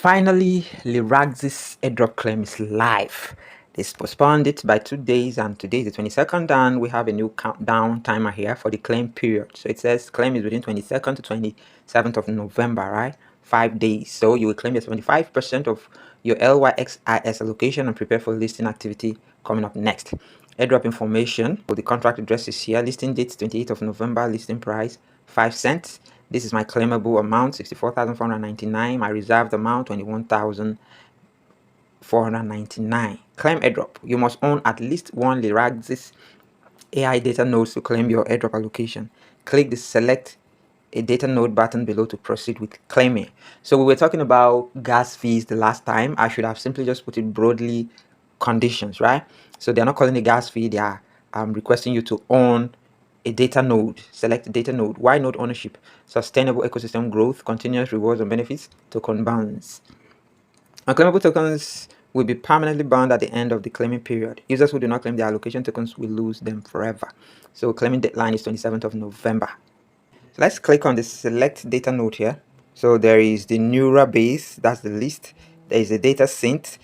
Finally, LYRAXIS Airdrop claim is live. They postponed it by 2 days, and today is the 22nd, and we have a new countdown timer here for the claim period. So it says claim is within 22nd to 27th of November, right? 5 days. So you will claim your 75% of your LYXIS allocation and prepare for listing activity coming up next. Airdrop information. So the contract address is here. Listing date 28th of November. Listing price 5 cents. This is my claimable amount 64,499. My reserved amount 21,499. Claim airdrop. You must own at least one Lyraxis AI data nodes to claim your airdrop allocation. Click the select a data node button below to proceed with claiming. So we were talking about gas fees the last time. I should have simply just put it broadly conditions, right? So they're not calling it gas fee. They are requesting you to own a data node. Select a data node. Why node ownership? Sustainable ecosystem growth, continuous rewards and benefits, token bounds. Unclaimable tokens will be permanently bound at the end of the claiming period. Users who do not claim their allocation tokens will lose them forever. So claiming deadline is 27th of November. So let's click on the select data node here. So there is the neural base, that's the list. There is the data synth.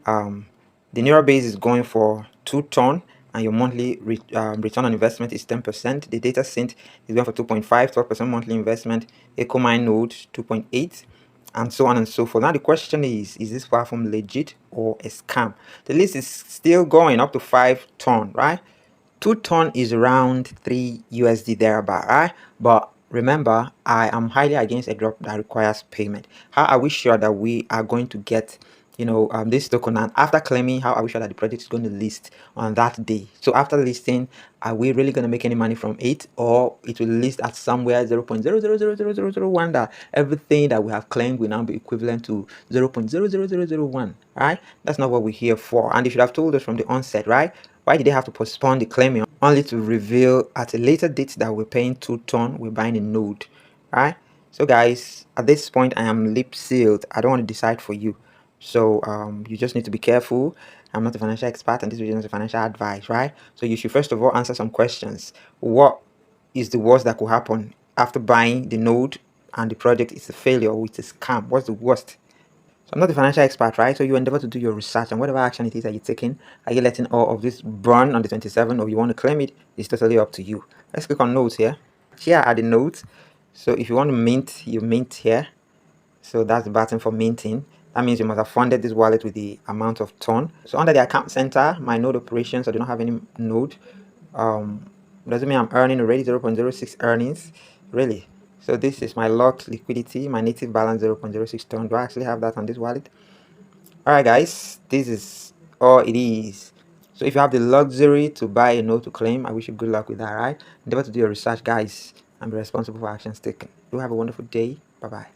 The neural base is going for 2 ton, and your monthly return on investment is 10%. The data synth is going for 2.5, 12% monthly investment. EcoMine node 2.8, and so on and so forth. Now the question is this platform legit or a scam? The list is still going up to 5 ton, right? 2 ton is around 3 USD thereabout, right? But remember, I am highly against a drop that requires payment. How are we sure that we are going to get this token, and after claiming, how are we sure that the project is going to list on that day? So after listing, are we really going to make any money from it, or it will list at somewhere 0.00000001, that everything that we have claimed will now be equivalent to 0.00001, right? That's not what we're here for, and they should have told us from the onset, right? Why did they have to postpone the claiming only to reveal at a later date that we're paying 2 ton, we're buying a node, right? So guys, at this point, I am lip sealed. I don't want to decide for you. So you just need to be careful. I'm not a financial expert, and this video is not a financial advice, right? So you should first of all answer some questions. What is the worst that could happen after buying the node and the project is a failure or it's a scam? What's the worst? So I'm not a financial expert, right? So you endeavor to do your research, and whatever action it is that you're taking, are you letting all of this burn on the 27th, or you want to claim it? It's totally up to you. Let's click on notes here. Here are the notes. So if you want to mint, you mint here. So that's the button for minting. That means you must have funded this wallet with the amount of ton. So under the account center, my node operations, I do not have any node. Doesn't mean I'm earning already 0.06 earnings, really. So this is my locked liquidity, my native balance 0.06 ton. Do I actually have that on this wallet? Alright guys, this is all it is. So if you have the luxury to buy a node to claim, I wish you good luck with that, right? Endeavor to do your research, guys, and be responsible for actions taken. Do have a wonderful day. Bye bye.